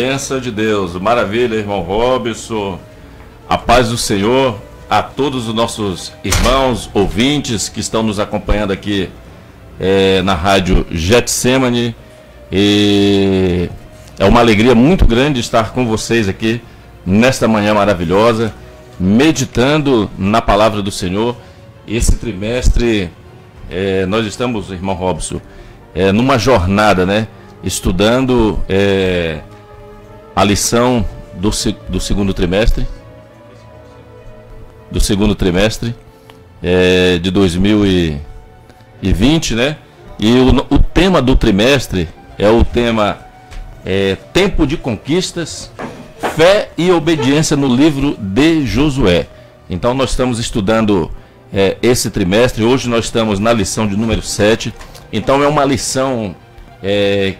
Bênção de Deus, maravilha, irmão Robson. A paz do Senhor a todos os nossos irmãos, ouvintes que estão nos acompanhando aqui na rádio Getsemane. E é uma alegria muito grande estar com vocês aqui nesta manhã maravilhosa, meditando na palavra do Senhor. Esse trimestre nós estamos, irmão Robson, numa jornada, né? Estudando a lição do segundo trimestre, de 2020, né? E o tema do trimestre é o tema Tempo de Conquistas, Fé e Obediência no livro de Josué. Então nós estamos estudando esse trimestre. Hoje nós estamos na lição de número 7. Então é uma lição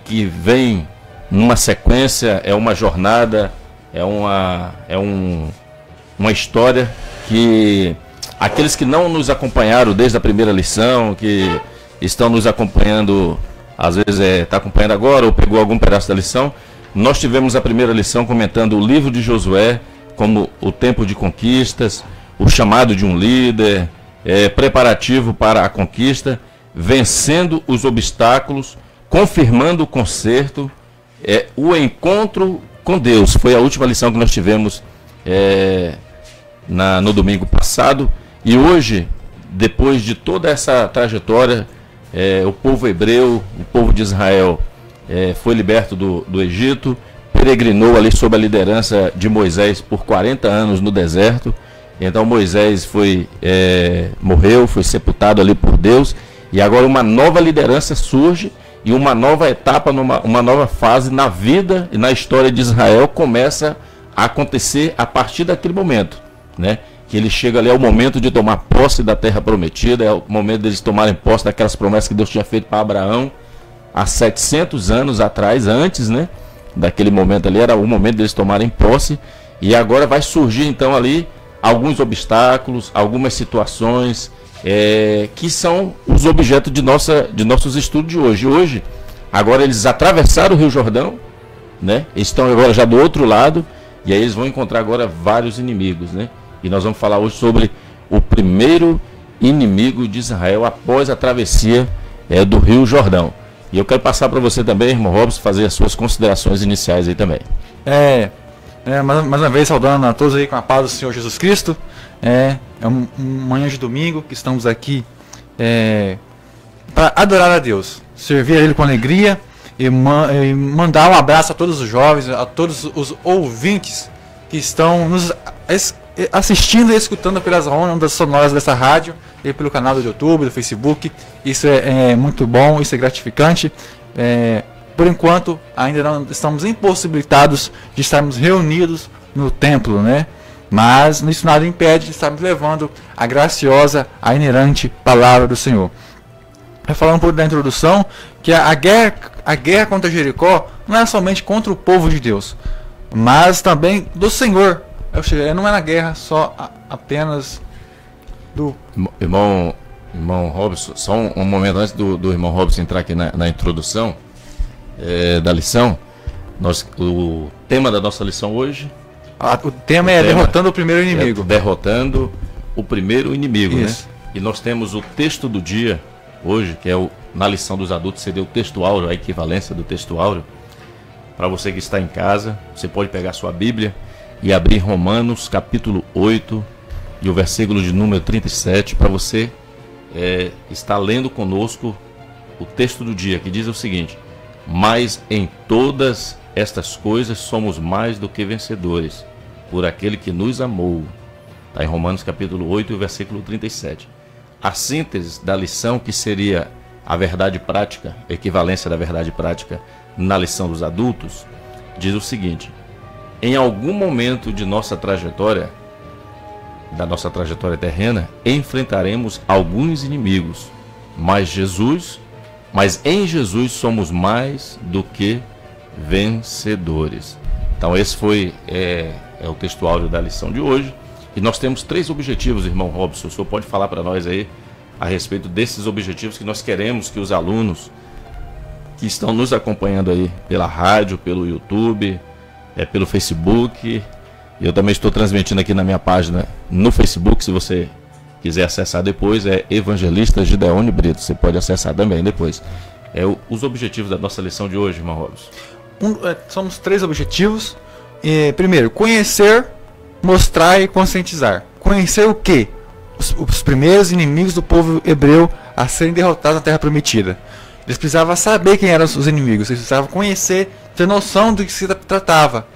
que vem numa sequência, é uma jornada, é uma história que aqueles que não nos acompanharam desde a primeira lição, que estão nos acompanhando, às vezes está acompanhando agora ou pegou algum pedaço da lição, nós tivemos a primeira lição comentando o livro de Josué como o tempo de conquistas, o chamado de um líder, preparativo para a conquista, vencendo os obstáculos, confirmando o conserto, o encontro com Deus. Foi a última lição que nós tivemos no domingo passado. E hoje, depois de toda essa trajetória, o povo hebreu, o povo de Israel foi liberto do Egito, peregrinou ali sob a liderança de Moisés por 40 anos no deserto. Então Moisés morreu, foi sepultado ali por Deus, e agora uma nova liderança surge e uma nova etapa, uma nova fase na vida e na história de Israel começa a acontecer a partir daquele momento, né? Que ele chega ali ao momento de tomar posse da terra prometida, é o momento deles tomarem posse daquelas promessas que Deus tinha feito para Abraão há 700 anos atrás, antes, né? Daquele momento ali, era o momento deles tomarem posse, e agora vai surgir então ali alguns obstáculos, algumas situações que são os objetos de nossos estudos de hoje. Hoje, agora eles atravessaram o Rio Jordão, né? Estão agora já do outro lado, e aí eles vão encontrar agora vários inimigos, né? E nós vamos falar hoje sobre o primeiro inimigo de Israel após a travessia do Rio Jordão. E eu quero passar para você também, irmão Robson, fazer as suas considerações iniciais aí também. Mais uma vez saudando a todos aí com a paz do Senhor Jesus Cristo. É uma manhã de domingo que estamos aqui para adorar a Deus, servir a Ele com alegria e mandar um abraço a todos os jovens, a todos os ouvintes que estão nos assistindo e escutando pelas ondas sonoras dessa rádio e pelo canal do YouTube, do Facebook. Isso é muito bom, isso é gratificante. Por enquanto, ainda não estamos impossibilitados de estarmos reunidos no templo, né? Mas isso nada impede de estarmos levando a graciosa, a inerrante palavra do Senhor. Falando um pouco da introdução, que a guerra contra Jericó não é somente contra o povo de Deus, mas também do Senhor. Não é na guerra só apenas do... Irmão Robson, só um momento antes do irmão Robson entrar aqui na introdução da lição. O tema da nossa lição hoje... O tema é derrotando o primeiro inimigo. Derrotando o primeiro inimigo, isso, né? E nós temos o texto do dia hoje, que na lição dos adultos seria o texto áureo, a equivalência do texto áureo. Para você que está em casa, você pode pegar sua Bíblia e abrir Romanos capítulo 8 e o versículo de número 37, para você estar lendo conosco o texto do dia, que diz o seguinte: mas em todas estas coisas somos mais do que vencedores, por aquele que nos amou. Está em Romanos capítulo 8 e o versículo 37. A síntese da lição, que seria a verdade prática, a equivalência da verdade prática na lição dos adultos, diz o seguinte: em algum momento de nossa trajetória, da nossa trajetória terrena, enfrentaremos alguns inimigos, mas em Jesus somos mais do que vencedores. Então esse foi o texto áureo da lição de hoje. E nós temos 3 objetivos, irmão Robson. O senhor pode falar para nós aí a respeito desses objetivos que nós queremos que os alunos que estão nos acompanhando aí pela rádio, pelo YouTube, pelo Facebook. Eu também estou transmitindo aqui na minha página no Facebook, se você quiser acessar depois, é Evangelista Gideone Brito. Você pode acessar também depois. Os objetivos da nossa lição de hoje, irmão Robson. Somos 3 objetivos. Primeiro, conhecer, mostrar e conscientizar. Conhecer o quê? Os primeiros inimigos do povo hebreu a serem derrotados na Terra Prometida. Eles precisavam saber quem eram os inimigos. Eles precisavam conhecer, ter noção do que se tratava.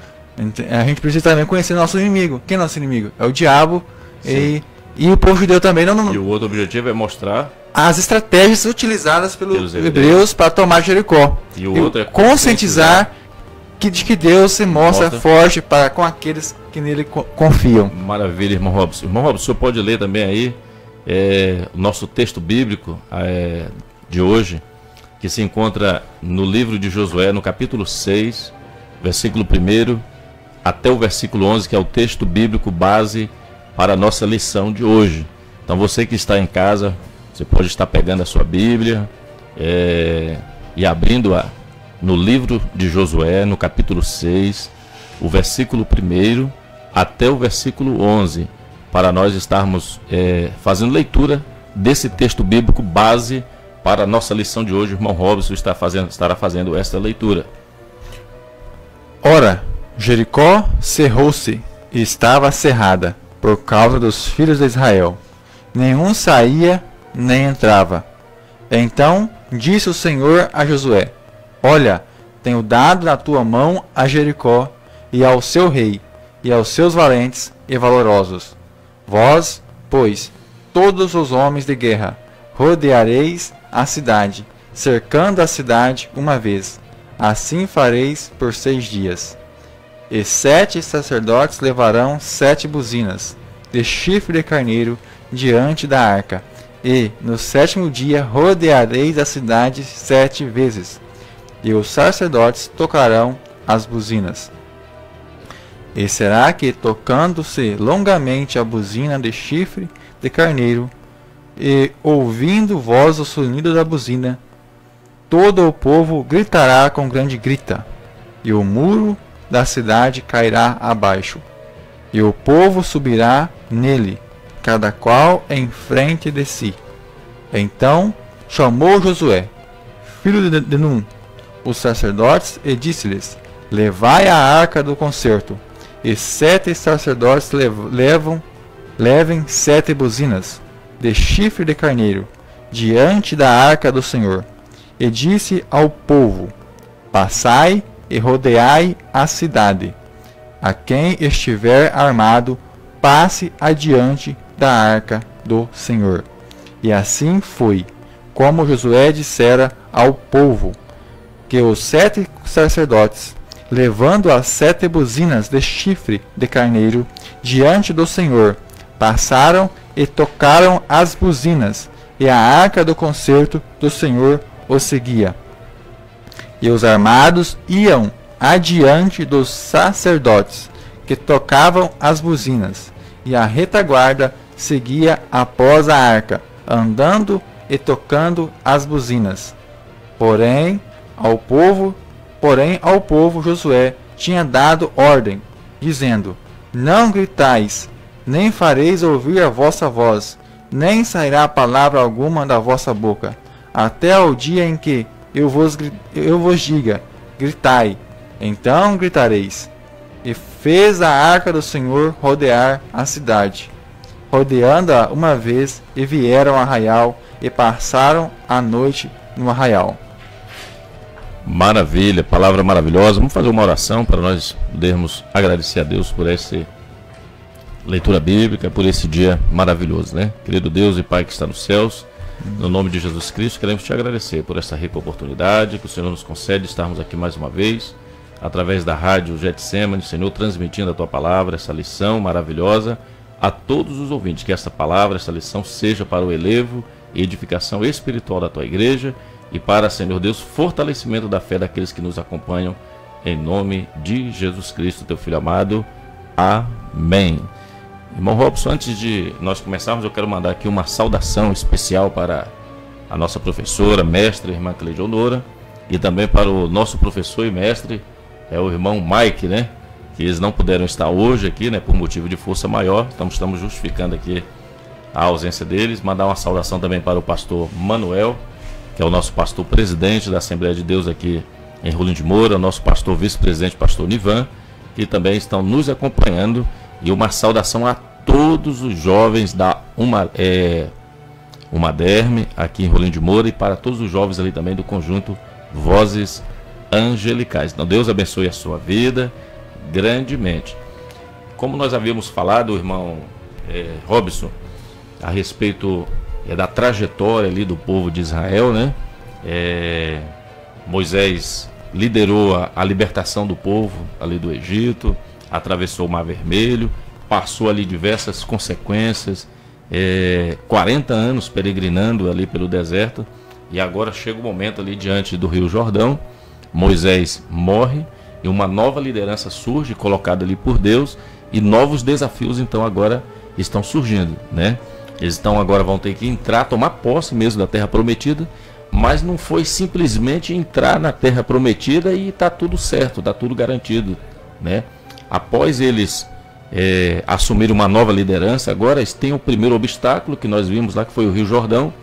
A gente precisa também conhecer nosso inimigo. Quem é nosso inimigo? É o diabo e o povo judeu também. E o outro objetivo é mostrar as estratégias utilizadas pelos hebreus para tomar Jericó. E o outro é conscientizar de que Deus se mostra forte com aqueles que nele confiam. Maravilha, irmão Robson. Irmão Robson, o senhor pode ler também aí o nosso texto bíblico de hoje, que se encontra no livro de Josué, no capítulo 6, versículo 1 até o versículo 11, que é o texto bíblico base para a nossa lição de hoje. Então você que está em casa, você pode estar pegando a sua Bíblia e abrindo-a no livro de Josué, no capítulo 6, o versículo 1 até o versículo 11, para nós estarmos fazendo leitura desse texto bíblico base para a nossa lição de hoje. O irmão Robson estará fazendo esta leitura. Ora, Jericó cerrou-se e estava cerrada por causa dos filhos de Israel. Nenhum saía nem entrava. Então disse o Senhor a Josué: Olha, tenho dado na tua mão a Jericó e ao seu rei e aos seus valentes e valorosos. Vós, pois, todos os homens de guerra, rodeareis a cidade, cercando a cidade uma vez. Assim fareis por 6 dias. E 7 sacerdotes levarão 7 buzinas de chifre de carneiro diante da arca. E no 7º dia rodeareis a cidade 7 vezes. E os sacerdotes tocarão as buzinas. E será que, tocando-se longamente a buzina de chifre de carneiro, e ouvindo voz o sonido da buzina, todo o povo gritará com grande grita, e o muro da cidade cairá abaixo, e o povo subirá nele, cada qual em frente de si. Então chamou Josué, filho de Num, os sacerdotes, e disse-lhes: Levai a arca do concerto. E 7 sacerdotes levem 7 buzinas de chifre de carneiro diante da arca do Senhor. E disse ao povo: Passai e rodeai a cidade. A quem estiver armado, passe adiante da arca do Senhor. E assim foi, como Josué dissera ao povo, que os 7 sacerdotes, levando as 7 buzinas de chifre de carneiro diante do Senhor, passaram e tocaram as buzinas, e a arca do concerto do Senhor os seguia. E os armados iam adiante dos sacerdotes, que tocavam as buzinas, e a retaguarda seguia após a arca, andando e tocando as buzinas. Porém, ao povo Josué tinha dado ordem, dizendo: Não gritais, nem fareis ouvir a vossa voz, nem sairá palavra alguma da vossa boca, até o dia em que eu vos diga: gritai, então gritareis. E fez a arca do Senhor rodear a cidade, rodeando-a uma vez, e vieram ao arraial, e passaram a noite no arraial. Maravilha, palavra maravilhosa. Vamos fazer uma oração para nós podermos agradecer a Deus por essa leitura bíblica, por esse dia maravilhoso, né? Querido Deus e Pai que está nos céus, no nome de Jesus Cristo, queremos te agradecer por essa rica oportunidade que o Senhor nos concede de estarmos aqui mais uma vez, através da rádio Getsemane, Senhor, transmitindo a tua palavra, essa lição maravilhosa a todos os ouvintes. Que essa palavra, essa lição seja para o elevo e edificação espiritual da tua igreja, e para, Senhor Deus, fortalecimento da fé daqueles que nos acompanham, em nome de Jesus Cristo, teu Filho amado. Amém. Irmão Robson, antes de nós começarmos, eu quero mandar aqui uma saudação especial para a nossa professora, mestre, irmã Cleide Honora, e também para o nosso professor e mestre, o irmão Mike, né? que eles não puderam estar hoje aqui, né, por motivo de força maior. Então estamos justificando aqui a ausência deles. Mandar uma saudação também para o pastor Manuel, que é o nosso pastor presidente da Assembleia de Deus aqui em Rolim de Moura, o nosso pastor vice-presidente, pastor Nivan, que também estão nos acompanhando, e uma saudação a todos os jovens da Umaderme aqui em Rolim de Moura, e para todos os jovens ali também do conjunto Vozes Angelicais. Então Deus abençoe a sua vida grandemente. Como nós havíamos falado, irmão Robson, a respeito da trajetória ali do povo de Israel, né? Moisés liderou a libertação do povo ali do Egito, atravessou o Mar Vermelho, passou ali diversas consequências, 40 anos peregrinando ali pelo deserto, e agora chega o momento ali diante do Rio Jordão. Moisés morre e uma nova liderança surge, colocada ali por Deus, e novos desafios então agora estão surgindo, né? Eles então agora vão ter que entrar, tomar posse mesmo da terra prometida, mas não foi simplesmente entrar na terra prometida e está tudo certo, está tudo garantido, né? Após eles assumirem uma nova liderança, agora eles têm o primeiro obstáculo que nós vimos lá, que foi o Rio Jordão,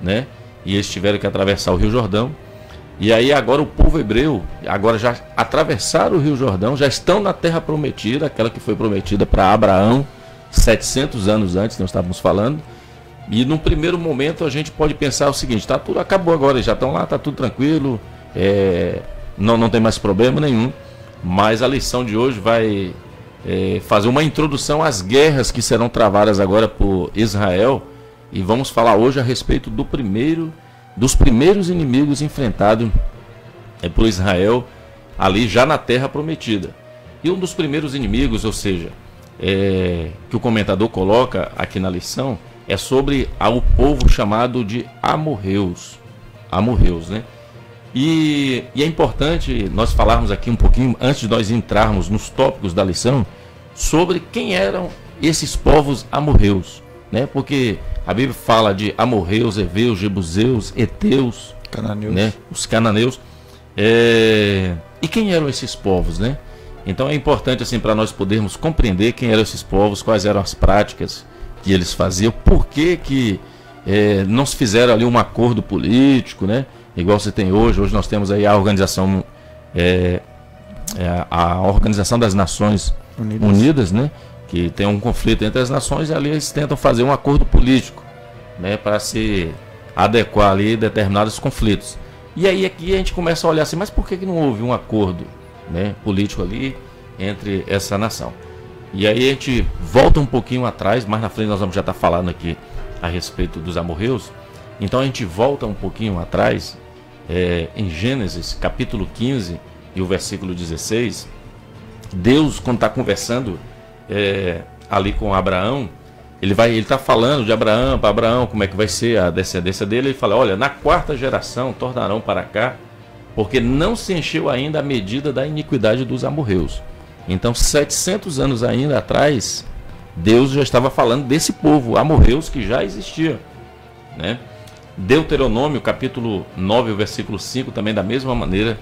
né? E eles tiveram que atravessar o Rio Jordão. E aí agora o povo hebreu, agora já atravessaram o Rio Jordão, já estão na terra prometida, aquela que foi prometida para Abraão 700 anos antes, nós estávamos falando. E num primeiro momento a gente pode pensar o seguinte: tá tudo, acabou agora, eles já estão lá, tá tudo tranquilo, não tem mais problema nenhum. Mas a lição de hoje vai fazer uma introdução às guerras que serão travadas agora por Israel, e vamos falar hoje a respeito dos primeiros inimigos enfrentados por Israel ali já na terra prometida. E um dos primeiros inimigos, ou seja, que o comentador coloca aqui na lição, é sobre o povo chamado de amorreus, né? E é importante nós falarmos aqui um pouquinho, antes de nós entrarmos nos tópicos da lição, sobre quem eram esses povos amorreus, né? Porque a Bíblia fala de amorreus, heveus, jebuseus, heteus, cananeus, né? Os cananeus. E quem eram esses povos, né? Então é importante assim para nós podermos compreender quem eram esses povos, quais eram as práticas que eles faziam, por que não se fizeram ali um acordo político, né? Igual você tem hoje. Hoje nós temos aí a organização das Nações Unidas, né? Que tem um conflito entre as nações, e ali eles tentam fazer um acordo político, né? Para se adequar ali a determinados conflitos. E aí aqui a gente começa a olhar assim, mas por que não houve um acordo, né, político ali entre essa nação? E aí a gente volta um pouquinho atrás, mais na frente nós vamos já estar falando aqui a respeito dos amorreus. Então a gente volta um pouquinho atrás, em Gênesis capítulo 15 e o versículo 16. Deus, quando está conversando ali com Abraão, ele está falando de Abraão, para Abraão, como é que vai ser a descendência dele. Ele fala: olha, na 4ª geração tornarão para cá, porque não se encheu ainda a medida da iniquidade dos amorreus. Então 700 anos ainda atrás, Deus já estava falando desse povo amorreus que já existia, né? Deuteronômio capítulo 9, versículo 5, também da mesma maneira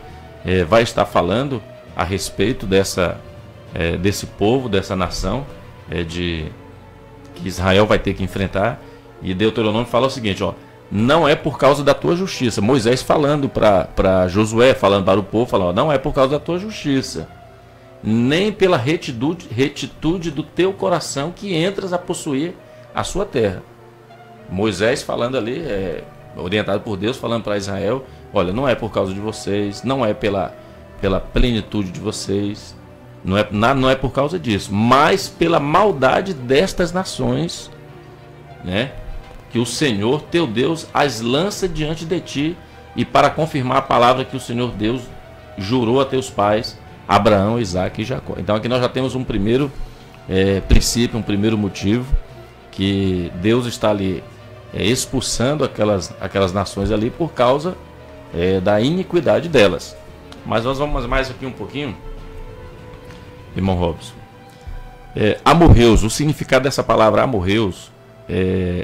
vai estar falando a respeito desse povo, dessa nação que Israel vai ter que enfrentar. E Deuteronômio fala o seguinte: ó, não é por causa da tua justiça. Moisés falando para Josué, falando para o povo, falando: ó, não é por causa da tua justiça, nem pela retitude do teu coração que entras a possuir a sua terra. Moisés falando ali, orientado por Deus, falando para Israel: olha, não é por causa de vocês, não é pela plenitude de vocês, não é por causa disso, mas pela maldade destas nações, né, que o Senhor teu Deus as lança diante de ti, e para confirmar a palavra que o Senhor Deus jurou a teus pais, Abraão, Isaque e Jacó. Então aqui nós já temos um primeiro princípio, um primeiro motivo, que Deus está ali expulsando aquelas nações ali por causa da iniquidade delas. Mas nós vamos mais aqui um pouquinho, irmão Robson. Amorreus, o significado dessa palavra amorreus,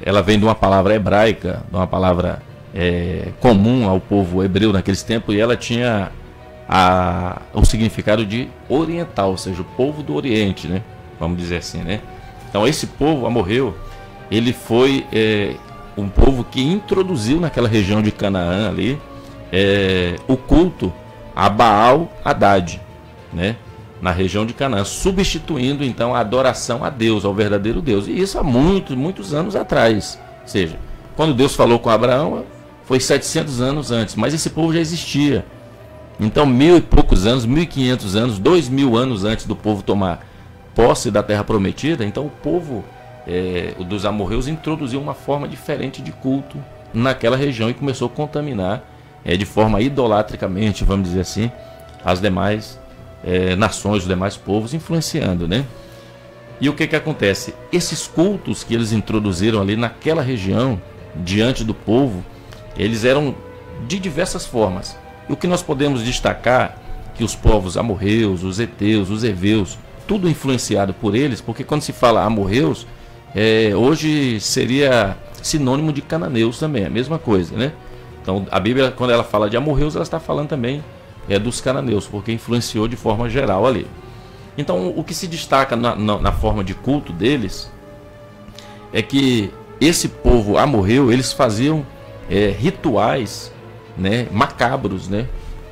ela vem de uma palavra hebraica, de uma palavra comum ao povo hebreu naqueles tempos, e ela tinha o significado de oriental, ou seja, o povo do Oriente, né? Vamos dizer assim, né? Então esse povo amorreu, ele foi um povo que introduziu naquela região de Canaã ali o culto a Baal Hadad, né? Na região de Canaã, substituindo então a adoração a Deus, ao verdadeiro Deus. E isso há muitos anos atrás. Ou seja, quando Deus falou com Abraão, foi 700 anos antes, mas esse povo já existia. Então, 1000 e poucos anos, 1500 anos, 2000 anos antes do povo tomar posse da terra prometida, então o povo dos amorreus introduziu uma forma diferente de culto naquela região e começou a contaminar de forma idolatricamente, vamos dizer assim, as demais nações, os demais povos, influenciando, né? E o que acontece? Esses cultos que eles introduziram ali naquela região, diante do povo, eles eram de diversas formas. E o que nós podemos destacar, que os povos amorreus, os heteus, os heveus, tudo influenciado por eles, porque quando se fala amorreus, hoje seria sinônimo de cananeus também, a mesma coisa, né? Então a Bíblia, quando ela fala de amorreus, ela está falando também dos cananeus, porque influenciou de forma geral ali. Então o que se destaca na forma de culto deles é que esse povo amorreu, eles faziam rituais, né, macabros, né,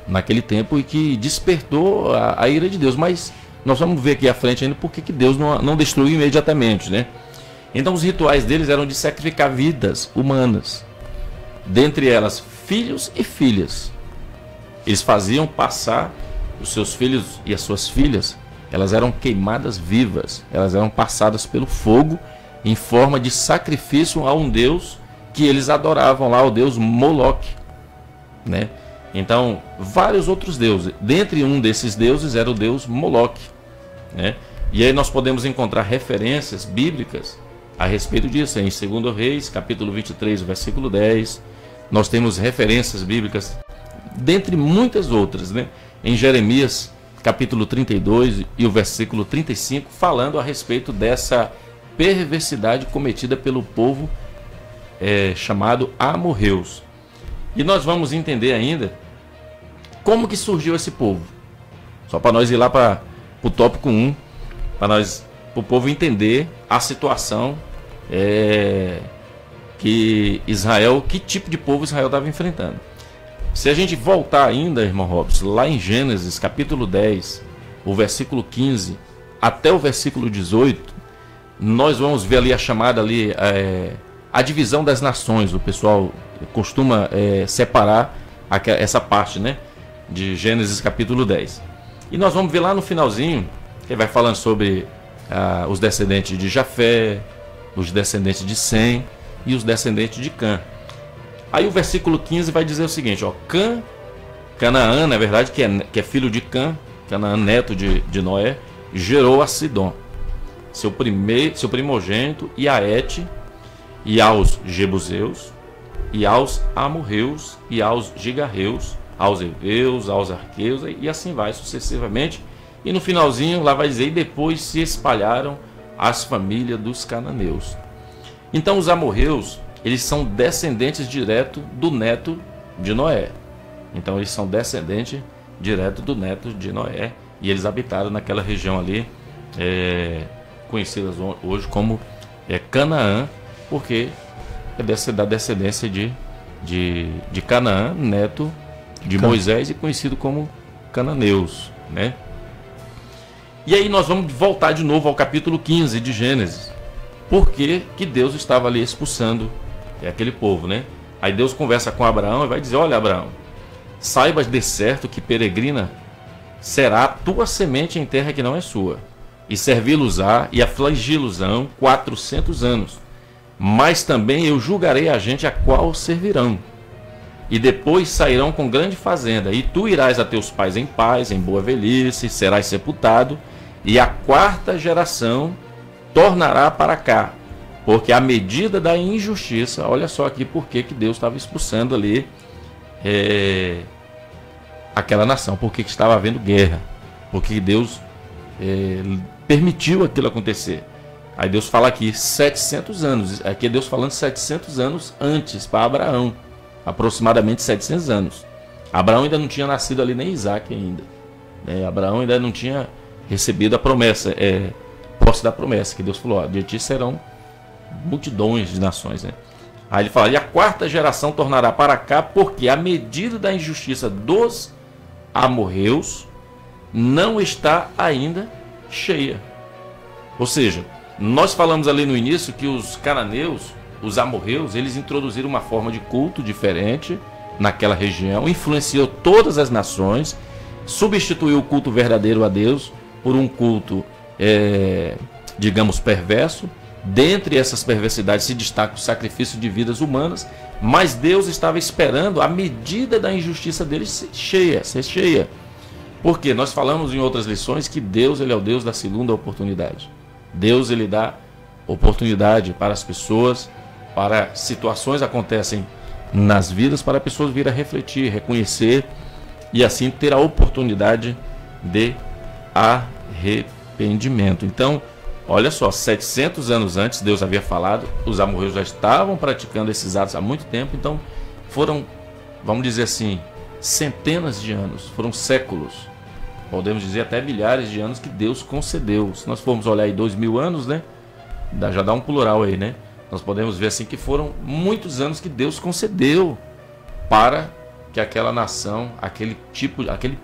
naquele tempo, e que despertou a ira de Deus. Mas nós vamos ver aqui à frente ainda porque que Deus não destruiu imediatamente, né? Então os rituais deles eram de sacrificar vidas humanas, dentre elas filhos e filhas. Eles faziam passar os seus filhos e as suas filhas, elas eram queimadas vivas, elas eram passadas pelo fogo em forma de sacrifício a um deus que eles adoravam lá, o deus Moloque, né? Então, vários outros deuses. Dentre um desses deuses era o deus Moloque, né? E aí nós podemos encontrar referências bíblicas a respeito disso. Em 2 Reis, capítulo 23, versículo 10. Nós temos referências bíblicas, dentre muitas outras, né? Em Jeremias, capítulo 32 e o versículo 35, falando a respeito dessa perversidade cometida pelo povo chamado amorreus. E nós vamos entender ainda como que surgiu esse povo. Só para nós ir lá para o tópico 1, para o povo entender a situação que tipo de povo Israel estava enfrentando. Se a gente voltar ainda, irmão Robson, lá em Gênesis, capítulo 10, o versículo 15, até o versículo 18, nós vamos ver ali a chamada ali, a divisão das nações. O pessoal costuma separar essa parte, né, de Gênesis capítulo 10. E nós vamos ver lá no finalzinho, que vai falando sobre os descendentes de Jafé, os descendentes de Sem e os descendentes de Cã. Aí o versículo 15 vai dizer o seguinte, ó: Canaã, na verdade, que é filho de Cã, Canaã, neto de Noé, gerou a Sidom, seu primogênito, e a Et, e aos Jebuseus, e aos amorreus, e aos gigarreus, aos heveus, aos arqueus, e assim vai sucessivamente. E no finalzinho lá vai dizer: e depois se espalharam as famílias dos cananeus. Então os amorreus, eles são descendentes direto do neto de Noé. Então eles são descendentes direto do neto de Noé, e eles habitaram naquela região ali, conhecidas hoje como Canaã, porque é da descendência de Canaã, neto de Moisés, e conhecido como cananeus, né? E aí nós vamos voltar de novo ao capítulo 15 de Gênesis. Por que Deus estava ali expulsando aquele povo, né? Aí Deus conversa com Abraão e vai dizer: olha, Abraão, saibas de certo que peregrina será a tua semente em terra que não é sua, e servi-los-á e afligi-los-ão 400 anos. Mas também eu julgarei a gente a qual servirão, e depois sairão com grande fazenda, e tu irás a teus pais em paz, em boa velhice, serás sepultado, e a quarta geração tornará para cá, porque a medida da injustiça. Olha só aqui porque que Deus estava expulsando ali aquela nação, porque que estava havendo guerra, porque Deus permitiu aquilo acontecer. Aí Deus fala aqui 700 anos, aqui é Deus falando 700 anos antes para Abraão, aproximadamente 700 anos. Abraão ainda não tinha nascido ali, nem Isaac ainda. Né? Abraão ainda não tinha recebido a promessa, posse da promessa, que Deus falou, ó, de ti serão multidões de nações. Né? Aí ele fala, e a quarta geração tornará para cá, porque a medida da injustiça dos amorreus não está ainda cheia. Ou seja, nós falamos ali no início que os cananeus, os amorreus, eles introduziram uma forma de culto diferente naquela região, influenciou todas as nações, substituiu o culto verdadeiro a Deus por um culto, digamos, perverso. Dentre essas perversidades se destaca o sacrifício de vidas humanas, mas Deus estava esperando a medida da injustiça deles ser cheia. Porque nós falamos em outras lições que Deus, ele é o Deus da segunda oportunidade. Deus, ele dá oportunidade para as pessoas, para situações acontecem nas vidas, para pessoas vir a refletir, reconhecer e assim ter a oportunidade de arrependimento. Então, olha só, 700 anos antes Deus havia falado, os amorreus já estavam praticando esses atos há muito tempo, então foram, vamos dizer assim, centenas de anos, foram séculos, podemos dizer até milhares de anos que Deus concedeu. Se nós formos olhar aí 2000 anos, né, já dá um plural aí, né, nós podemos ver assim que foram muitos anos que Deus concedeu para que aquela nação, aquele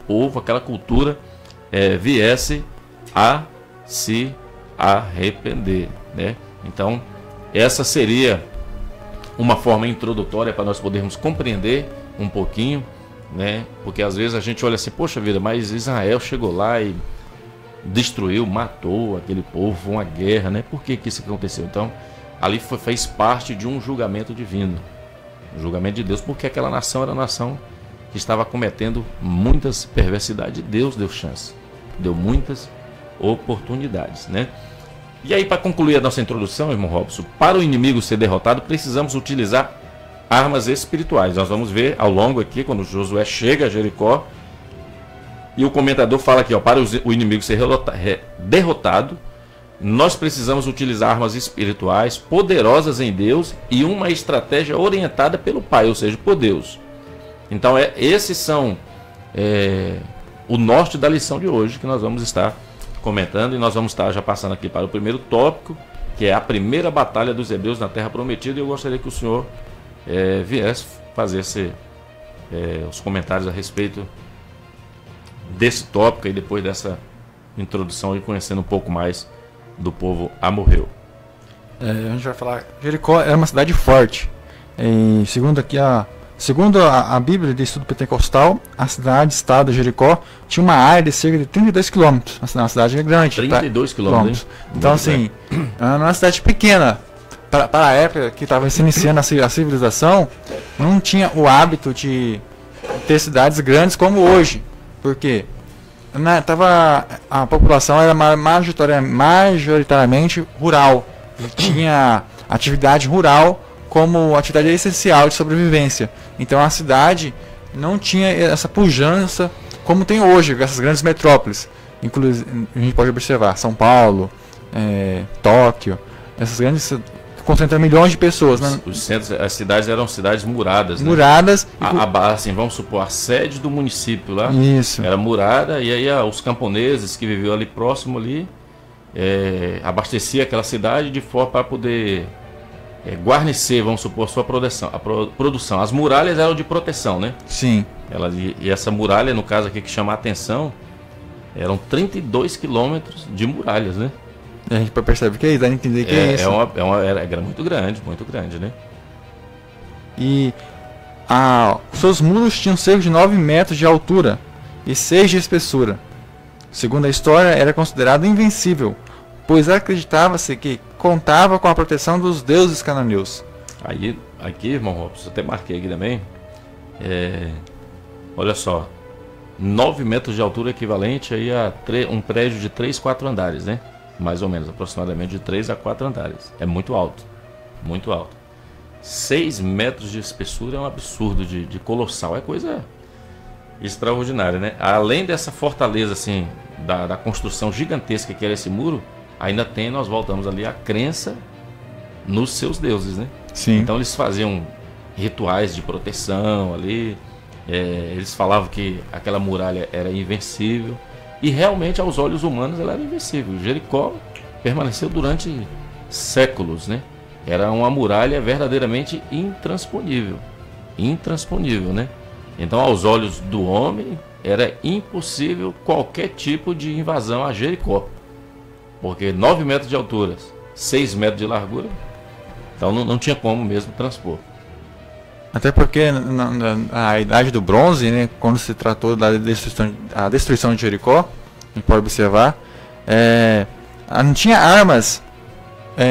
povo, aquela cultura viesse a se arrepender, né? Então, essa seria uma forma introdutória para nós podermos compreender um pouquinho, né? Porque às vezes a gente olha assim, poxa vida, mas Israel chegou lá e destruiu, matou aquele povo, foi uma guerra, né? Por que isso aconteceu? Então, ali fez parte de um julgamento divino, um julgamento de Deus, porque aquela nação era uma nação que estava cometendo muitas perversidades. Deus deu chance, deu muitas oportunidades, né? E aí, para concluir a nossa introdução, irmão Robson, para o inimigo ser derrotado, precisamos utilizar armas espirituais. Nós vamos ver ao longo aqui, quando Josué chega a Jericó, e o comentador fala aqui, ó, para o inimigo ser derrotado, nós precisamos utilizar armas espirituais poderosas em Deus e uma estratégia orientada pelo Pai, ou seja, por Deus. Então, esses são o norte da lição de hoje que nós vamos estar comentando, e nós vamos estar já passando aqui para o primeiro tópico, que é a primeira batalha dos hebreus na Terra Prometida, e eu gostaria que o senhor viesse fazer os comentários a respeito desse tópico e depois dessa introdução e conhecendo um pouco mais do povo amorreu. A gente vai falar, Jericó era uma cidade forte. Segundo a Bíblia de Estudo Pentecostal, a cidade-estado de Jericó tinha uma área de cerca de 32 km. Uma cidade grande. 32 km. Então, assim, era uma cidade pequena. Para a época que estava se iniciando a civilização, não tinha o hábito de ter cidades grandes como hoje. Porque a população era majoritariamente rural. Tinha atividade rural como atividade essencial de sobrevivência. Então a cidade não tinha essa pujança como tem hoje, essas grandes metrópoles. Inclusive, a gente pode observar São Paulo, Tóquio, essas grandes concentram milhões de pessoas. Os centros, as cidades eram cidades muradas. Né? Muradas. Assim, vamos supor, a sede do município lá Isso. Era murada, e aí os camponeses que viviam ali próximo ali abastecia aquela cidade de forma para poder guarnecer, vamos supor, sua produção. As muralhas eram de proteção, né? Sim. E essa muralha, no caso aqui que chama a atenção, eram 32 quilômetros de muralhas, né? A gente percebe que dá a entender que é isso. Era muito grande, né? E seus muros tinham cerca de 9 metros de altura e 6 de espessura. Segundo a história, era considerado invencível, pois acreditava-se que contava com a proteção dos deuses cananeus. Aí, aqui, irmão Robson, até marquei aqui também. Olha só, 9 metros de altura equivalente aí a um prédio de 3, 4 andares, né? Mais ou menos, aproximadamente de 3 a 4 andares. É muito alto, muito alto. 6 metros de espessura é um absurdo de colossal, é coisa extraordinária, né? Além dessa fortaleza, assim, da construção gigantesca que era esse muro, ainda nós voltamos ali, a crença nos seus deuses, né? Sim. Então eles faziam rituais de proteção ali, Eles falavam que aquela muralha era invencível. E realmente, aos olhos humanos, ela era invencível. Jericó permaneceu durante séculos, né? Era uma muralha verdadeiramente intransponível. Intransponível, né? Então, aos olhos do homem, era impossível qualquer tipo de invasão a Jericó. Porque 9 metros de altura, 6 metros de largura, então não tinha como mesmo transpor. Até porque na Idade do Bronze, né, quando se tratou da destruição de Jericó, a gente pode observar, não tinha armas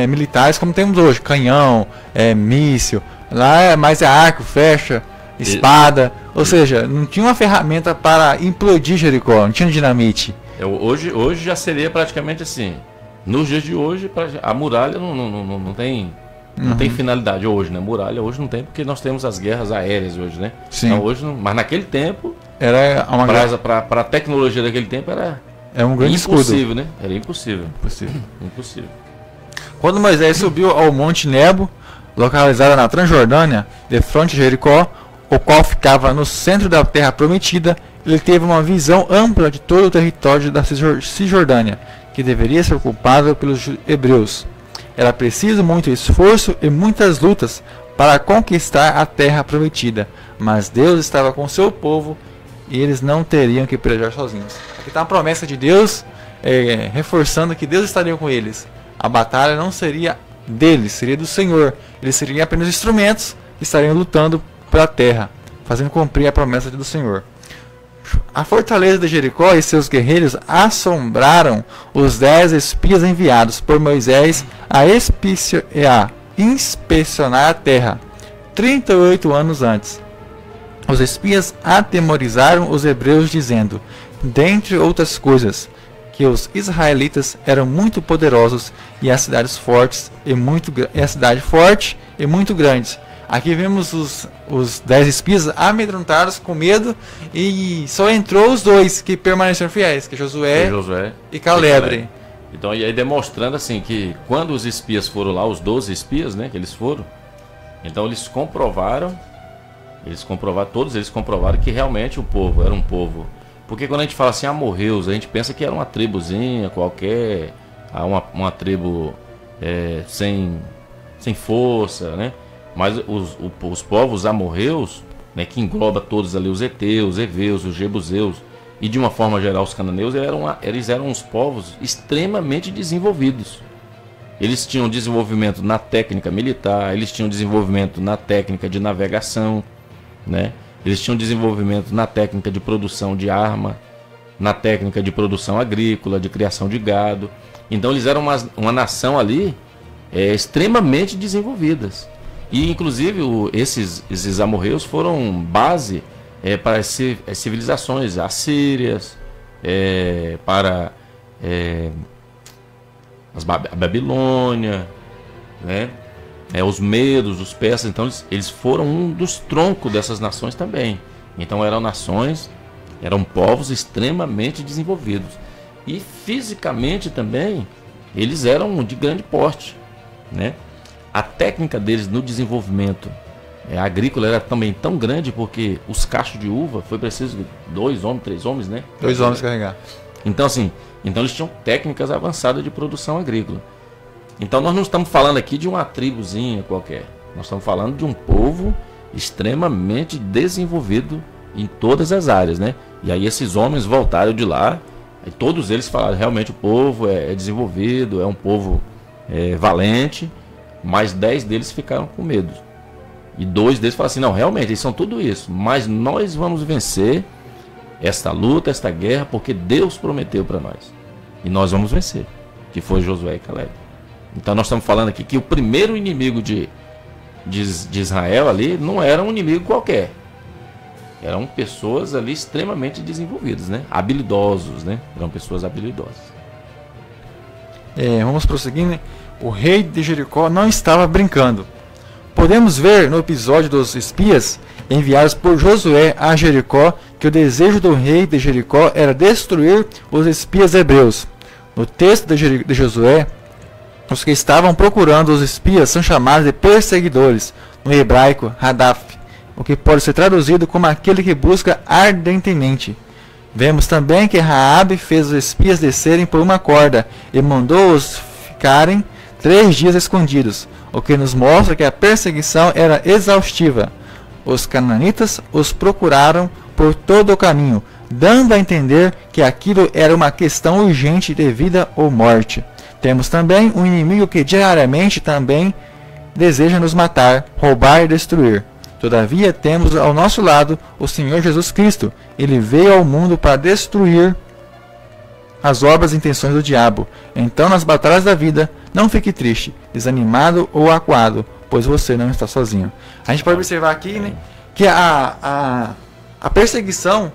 militares como temos hoje, canhão, míssil, lá é mais arco, flecha, espada, ou seja, não tinha uma ferramenta para implodir Jericó, não tinha dinamite. Hoje já seria praticamente assim. Nos dias de hoje, a muralha não tem finalidade hoje, né? Muralha hoje não tem, porque nós temos as guerras aéreas hoje, né? Sim. Então, hoje mas naquele tempo, era uma para a tecnologia daquele tempo era um grande impossível, escudo. Né? Era impossível. Impossível. Quando Moisés subiu ao Monte Nebo, localizada na Transjordânia, de frente a Jericó, o qual ficava no centro da terra prometida, ele teve uma visão ampla de todo o território da Cisjordânia, que deveria ser ocupado pelos hebreus. Era preciso muito esforço e muitas lutas para conquistar a terra prometida, mas Deus estava com seu povo e eles não teriam que pelejar sozinhos. Aqui está a promessa de Deus, reforçando que Deus estaria com eles. A batalha não seria deles, seria do Senhor. Eles seriam apenas instrumentos que estariam lutando pela terra, fazendo cumprir a promessa do Senhor. A fortaleza de Jericó e seus guerreiros assombraram os 10 espias enviados por Moisés a inspecionar a terra, 38 anos antes. Os espias atemorizaram os hebreus, dizendo, dentre outras coisas, que os israelitas eram muito poderosos e as cidades fortes a cidade forte e muito grandes. Aqui vemos os 10 espias amedrontados com medo, e só entrou os 2 que permaneceram fiéis, que é Josué e Caleb. Então, e aí demonstrando assim que quando os espias foram lá, os 12 espias, né, que eles foram, então todos eles comprovaram que realmente o povo era um povo. Porque quando a gente fala assim, amorreus, a gente pensa que era uma tribuzinha qualquer, uma tribo sem força, né? Mas os povos amorreus, né, que engloba todos ali, os heteus, heveus, os jebuseus e de uma forma geral os cananeus, eles eram uns povos extremamente desenvolvidos. Eles tinham desenvolvimento na técnica militar, eles tinham desenvolvimento na técnica de navegação, né? Eles tinham desenvolvimento na técnica de produção de arma, na técnica de produção agrícola, de criação de gado. Então eles eram uma nação ali extremamente desenvolvidas. E inclusive esses amorreus foram base para as civilizações assírias, para a Babilônia, né? Os medos, os persas. Então eles foram um dos troncos dessas nações também. Então eram povos extremamente desenvolvidos. E fisicamente também eles eram de grande porte, né? A técnica deles no desenvolvimento agrícola era também tão grande, porque os cachos de uva foi preciso 2 homens, 3 homens, né? 2 homens carregar. Então assim, eles tinham técnicas avançadas de produção agrícola. Então nós não estamos falando aqui de uma tribuzinha qualquer. Nós estamos falando de um povo extremamente desenvolvido em todas as áreas, né? E aí esses homens voltaram de lá, e todos eles falaram, realmente o povo é desenvolvido, é um povo valente, mas 10 deles ficaram com medo. E 2 deles falaram assim, não, realmente, eles são tudo isso, mas nós vamos vencer esta luta, esta guerra, porque Deus prometeu para nós. E nós vamos vencer, que foi Josué e Caleb. Então nós estamos falando aqui que o primeiro inimigo de Israel ali não era um inimigo qualquer. Eram pessoas ali extremamente desenvolvidas, né? Habilidosos, né? Eram pessoas habilidosas. Vamos prosseguir, né? O rei de Jericó não estava brincando. Podemos ver no episódio dos espias enviados por Josué a Jericó que o desejo do rei de Jericó era destruir os espias hebreus. No texto de Josué, os que estavam procurando os espias são chamados de perseguidores, no hebraico Hadaf. o que pode ser traduzido como aquele que busca ardentemente. Vemos também que Raabe fez os espias descerem por uma corda e mandou-os ficarem 3 dias escondidos, o que nos mostra que a perseguição era exaustiva. Os cananitas os procuraram por todo o caminho, dando a entender que aquilo era uma questão urgente de vida ou morte. Temos também um inimigo que diariamente também deseja nos matar, roubar e destruir. Todavia temos ao nosso lado o Senhor Jesus Cristo. Ele veio ao mundo para destruir as obras e intenções do diabo. Então, nas batalhas da vida, não fique triste, desanimado ou acuado, pois você não está sozinho. A gente pode observar aqui, né, que a perseguição,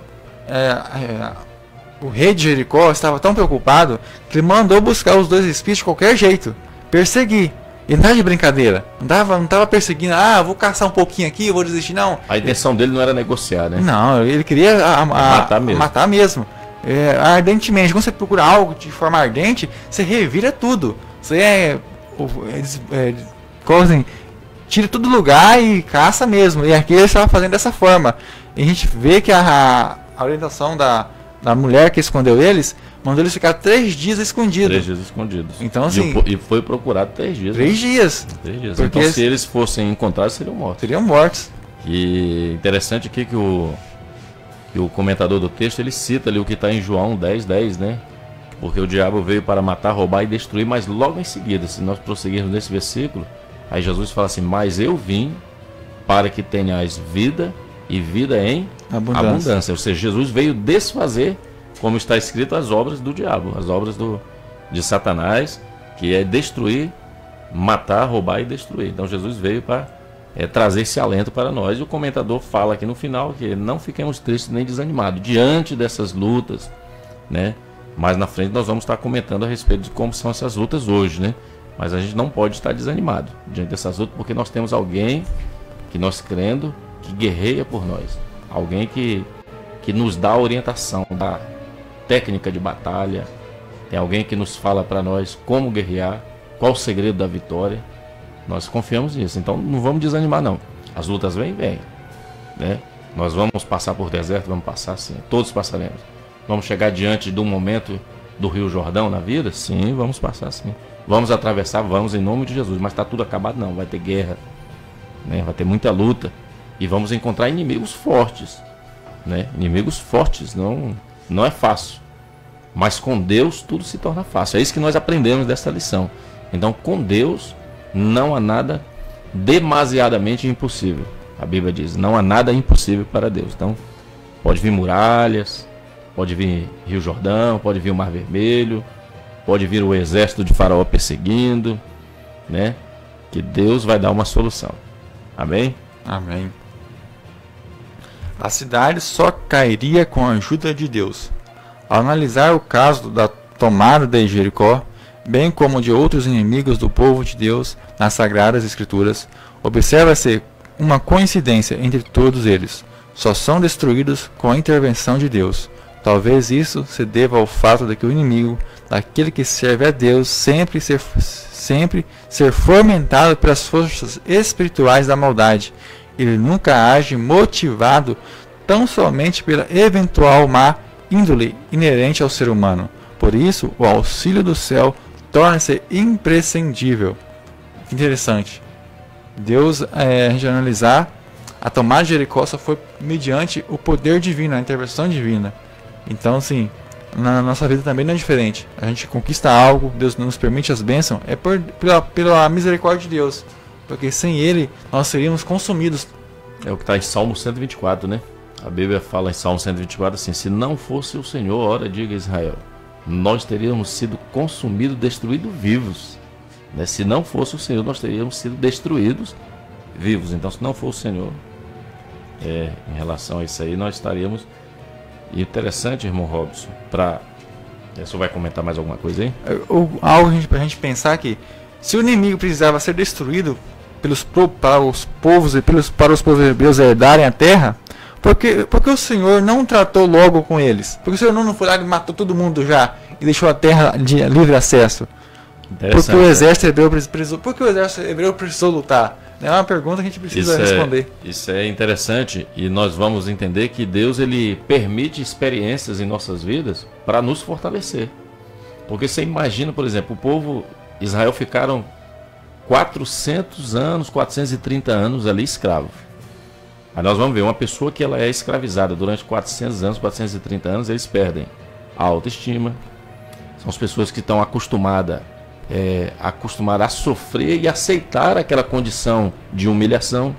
o rei de Jericó estava tão preocupado que ele mandou buscar os 2 espias de qualquer jeito, perseguir. Ele não estava de brincadeira, não estava perseguindo, vou caçar um pouquinho aqui, vou desistir, não. A intenção dele não era negociar, né? Não, ele queria matar mesmo. Ardentemente. Quando você procura algo de forma ardente, você revira tudo. Você tira tudo do lugar e caça mesmo. E aqui ele estava fazendo dessa forma. E a gente vê que a orientação da mulher que escondeu eles, mandou eles ficar 3 dias escondidos. 3 dias escondidos. Então, assim, e foi procurado 3 dias. 3 dias. 3 dias. Porque então, se eles fossem encontrados, seriam mortos. Seriam mortos. E interessante aqui que o comentador do texto, ele cita ali o que está em João 10:10, né? Porque o diabo veio para matar, roubar e destruir, mas logo em seguida, se nós prosseguirmos nesse versículo, aí Jesus fala assim: mas eu vim para que tenhais vida e vida em abundância. Ou seja, Jesus veio desfazer, como está escrito, as obras do diabo, as obras de Satanás, que é destruir, matar, roubar e destruir. Então Jesus veio para trazer esse alento para nós. E o comentador fala aqui no final que não fiquemos tristes nem desanimados diante dessas lutas, né? Mais na frente nós vamos estar comentando a respeito de como são essas lutas hoje, né? Mas a gente não pode estar desanimado diante dessas lutas, porque nós temos alguém que nós crendo, que guerreia por nós. Alguém que nos dá a orientação da técnica de batalha. Tem alguém que nos fala para nós como guerrear, qual o segredo da vitória. Nós confiamos nisso, então não vamos desanimar não. As lutas vêm, né? Nós vamos passar por deserto, vamos passar sim, todos passaremos. Vamos chegar diante de um momento do Rio Jordão na vida? Sim, vamos passar sim. Vamos atravessar, vamos em nome de Jesus, mas está tudo acabado não, vai ter guerra, né? Vai ter muita luta e vamos encontrar inimigos fortes, né? Inimigos fortes, não é fácil, mas com Deus tudo se torna fácil. É isso que nós aprendemos dessa lição. Então com Deus não há nada demasiadamente impossível. A Bíblia diz, não há nada impossível para Deus. Então pode vir muralhas, pode vir Rio Jordão, pode vir o Mar Vermelho, pode vir o exército de Faraó perseguindo, né? Que Deus vai dar uma solução. Amém? Amém. A cidade só cairia com a ajuda de Deus. Ao analisar o caso da tomada de Jericó, bem como de outros inimigos do povo de Deus nas Sagradas Escrituras, observa-se uma coincidência entre todos eles. Só são destruídos com a intervenção de Deus. Talvez isso se deva ao fato de que o inimigo, daquele que serve a Deus, sempre ser fomentado pelas forças espirituais da maldade. Ele nunca age motivado tão somente pela eventual má índole inerente ao ser humano. Por isso, o auxílio do céu torna-se imprescindível. Interessante. Deus, a gente analisar, a tomada de Jericó só foi mediante o poder divino, a intervenção divina. Então, assim, na nossa vida também não é diferente. A gente conquista algo, Deus nos permite as bênçãos, é pela misericórdia de Deus. Porque sem Ele, nós seríamos consumidos. É o que está em Salmo 124, né? A Bíblia fala em Salmo 124 assim: se não fosse o Senhor, ora diga Israel, nós teríamos sido consumidos, destruídos vivos. Né? Se não fosse o Senhor, nós teríamos sido destruídos vivos. Então, se não fosse o Senhor, em relação a isso aí, nós estaríamos... E interessante, irmão Robson, você vai comentar mais alguma coisa aí? Algo para a gente pensar que, se o inimigo precisava ser destruído para os povos e para os povos hebreus herdarem a terra, porque o Senhor não tratou logo com eles? Porque o Senhor não foi lá e matou todo mundo já e deixou a terra de livre acesso? Porque o exército hebreu precisou lutar. É uma pergunta que a gente precisa responder. Isso é interessante, e nós vamos entender que Deus ele permite experiências em nossas vidas para nos fortalecer. Porque você imagina, por exemplo, o povo Israel ficaram 400 anos, 430 anos ali escravo. Aí nós vamos ver, uma pessoa que ela é escravizada durante 400 anos, 430 anos, eles perdem a autoestima. São as pessoas que estão acostumadas a sofrer e aceitar aquela condição de humilhação,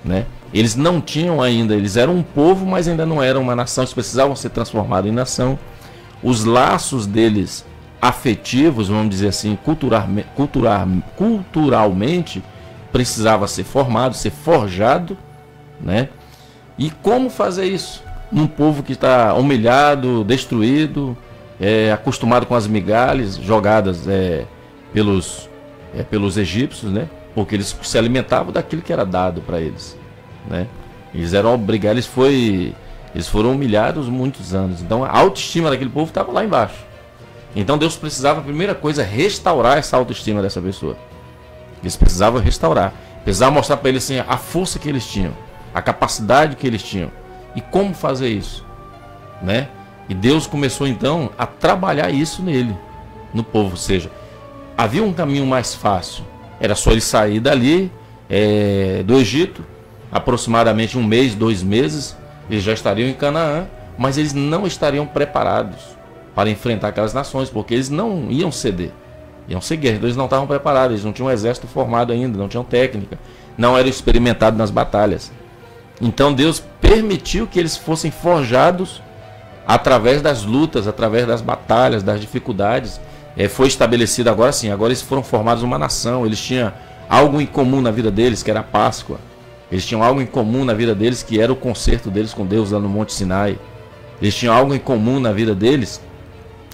né? Eles não tinham ainda, eles eram um povo, mas ainda não eram uma nação, eles precisavam ser transformados em nação. Os laços deles afetivos, vamos dizer assim, culturalmente, precisava ser formado, ser forjado, né? E como fazer isso? Num povo que está humilhado, destruído, acostumado com as migalhas jogadas pelos egípcios, né? Porque eles se alimentavam daquilo que era dado para eles, né? Eles eram obrigados, eles foram humilhados muitos anos. Então a autoestima daquele povo estava lá embaixo. Então Deus precisava, a primeira coisa, restaurar essa autoestima dessa pessoa. Eles precisavam restaurar. Precisava mostrar para eles assim, a força que eles tinham, a capacidade que eles tinham. E como fazer isso, né? E Deus começou então a trabalhar isso nele, no povo. Ou seja, havia um caminho mais fácil. Era só ele sair dali, do Egito, aproximadamente 1 mês, 2 meses, eles já estariam em Canaã, mas eles não estariam preparados para enfrentar aquelas nações, porque eles não iam ceder, iam ser guerreiros, eles não estavam preparados, eles não tinham um exército formado ainda, não tinham técnica, não eram experimentados nas batalhas. Então Deus permitiu que eles fossem forjados através das lutas, através das batalhas, das dificuldades. Foi estabelecido agora sim, agora eles foram formados uma nação, eles tinham algo em comum na vida deles, que era a Páscoa. Eles tinham algo em comum na vida deles, que era o concerto deles com Deus lá no Monte Sinai. Eles tinham algo em comum na vida deles,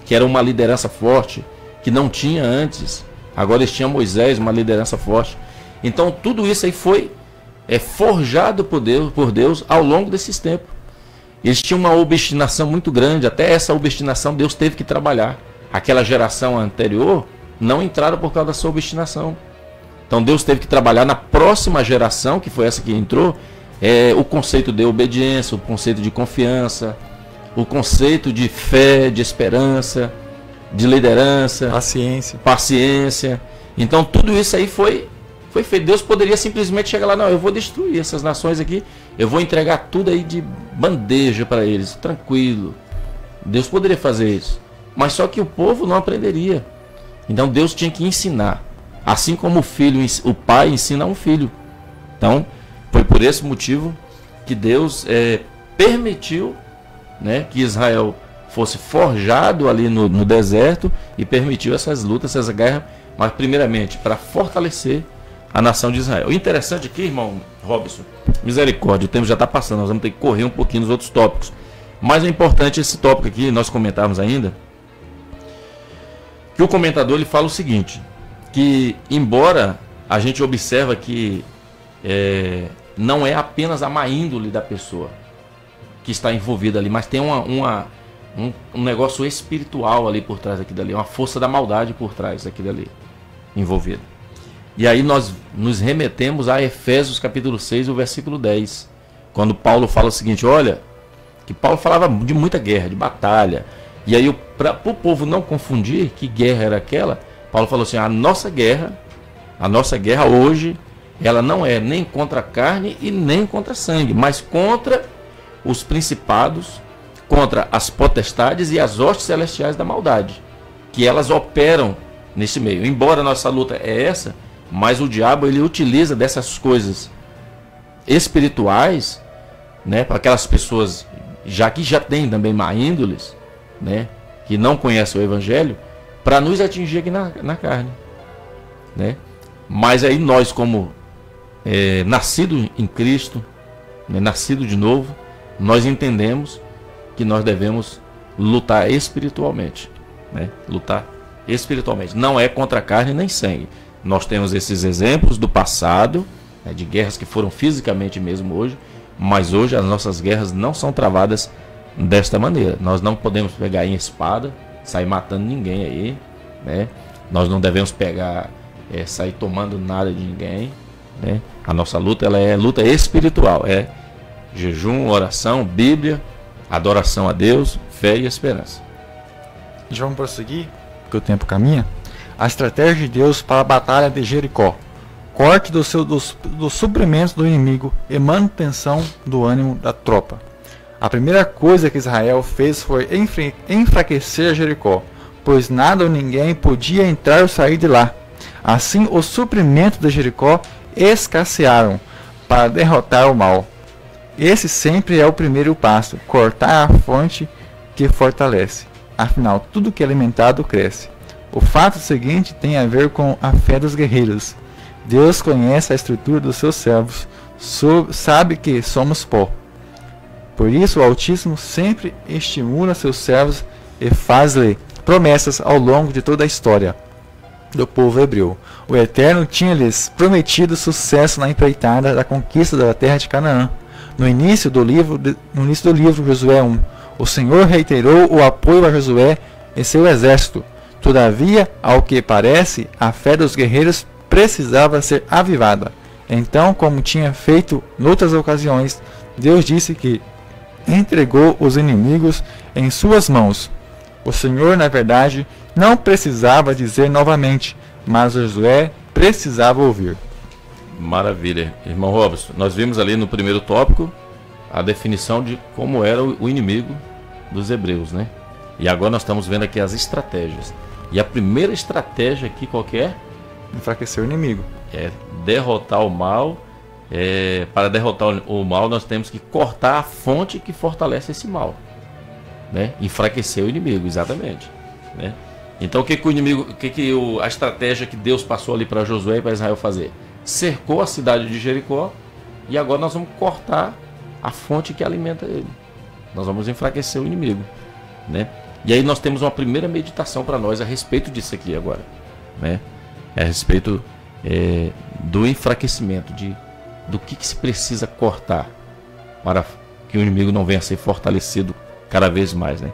que era uma liderança forte, que não tinha antes. Agora eles tinham Moisés, uma liderança forte. Então tudo isso aí foi forjado por Deus ao longo desses tempos. Eles tinham uma obstinação muito grande, até essa obstinação Deus teve que trabalhar. Aquela geração anterior não entraram por causa da sua obstinação. Então Deus teve que trabalhar na próxima geração, que foi essa que entrou, o conceito de obediência, o conceito de confiança, o conceito de fé, de esperança, de liderança, paciência. Então tudo isso aí foi feito. Deus poderia simplesmente chegar lá, não, eu vou destruir essas nações aqui, eu vou entregar tudo aí de bandeja para eles, tranquilo. Deus poderia fazer isso, mas só que o povo não aprenderia. Então Deus tinha que ensinar, assim como o pai ensina um filho. Então foi por esse motivo que Deus permitiu, né, que Israel fosse forjado ali no deserto e permitiu essas lutas, essas guerras, mas primeiramente para fortalecer a nação de Israel. O interessante aqui, irmão Robson, misericórdia, o tempo já está passando, nós vamos ter que correr um pouquinho nos outros tópicos. Mas é importante esse tópico aqui, nós comentarmos ainda, que o comentador ele fala o seguinte, que embora a gente observa que não é apenas a má índole da pessoa que está envolvida ali, mas tem um negócio espiritual ali por trás daquilo ali, uma força da maldade por trás daquilo ali envolvido. E aí nós nos remetemos a Efésios capítulo 6, o versículo 10, quando Paulo fala o seguinte, olha, que Paulo falava de muita guerra, de batalha, e aí para o povo não confundir que guerra era aquela, Paulo falou assim, a nossa guerra hoje, ela não é nem contra a carne e nem contra sangue, mas contra os principados, contra as potestades e as hostes celestiais da maldade, que elas operam nesse meio. Embora nossa luta é essa, mas o diabo ele utiliza dessas coisas espirituais, né, para aquelas pessoas já têm também má índoles, né, que não conhecem o evangelho, para nos atingir aqui na carne, né? Mas aí nós, como nascido em Cristo, né, nascido de novo, nós entendemos que nós devemos lutar espiritualmente, né? Lutar espiritualmente. Não é contra carne nem sangue. Nós temos esses exemplos do passado, né, de guerras que foram fisicamente mesmo hoje, mas hoje as nossas guerras não são travadas desta maneira. Nós não podemos pegar em espada, sair matando ninguém aí, né? Nós não devemos pegar, sair tomando nada de ninguém, né? A nossa luta, ela é luta espiritual, é jejum, oração, Bíblia, adoração a Deus, fé e esperança. Já vamos prosseguir, porque o tempo caminha. A estratégia de Deus para a batalha de Jericó: corte dos suprimentos do inimigo e manutenção do ânimo da tropa. A primeira coisa que Israel fez foi enfraquecer Jericó, pois nada ou ninguém podia entrar ou sair de lá. Assim, os suprimentos de Jericó escassearam para derrotar o mal. Esse sempre é o primeiro passo: cortar a fonte que fortalece. Afinal, tudo que é alimentado cresce. O fato seguinte tem a ver com a fé dos guerreiros. Deus conhece a estrutura dos seus servos, sabe que somos pó. Por isso, o Altíssimo sempre estimula seus servos e faz-lhe promessas ao longo de toda a história do povo hebreu. O Eterno tinha-lhes prometido sucesso na empreitada da conquista da terra de Canaã. No início do livro Josué 1, o Senhor reiterou o apoio a Josué e seu exército. Todavia, ao que parece, a fé dos guerreiros precisava ser avivada. Então, como tinha feito noutras ocasiões, Deus disse que entregou os inimigos em suas mãos. O Senhor, na verdade, não precisava dizer novamente, mas Josué precisava ouvir. Maravilha. Irmão Robson, nós vimos ali no primeiro tópico a definição de como era o inimigo dos hebreus, né? E agora nós estamos vendo aqui as estratégias. E a primeira estratégia aqui qual que é? Enfraquecer o inimigo. É derrotar o mal. Para derrotar o mal, nós temos que cortar a fonte que fortalece esse mal, né? Enfraquecer o inimigo, exatamente, né? Então o que o inimigo, a estratégia que Deus passou ali para Josué e para Israel fazer? Cercou a cidade de Jericó e agora nós vamos cortar a fonte que alimenta ele. Nós vamos enfraquecer o inimigo, né? E aí nós temos uma primeira meditação para nós a respeito disso aqui agora, né? A respeito do enfraquecimento, do que se precisa cortar para que o inimigo não venha a ser fortalecido cada vez mais, né?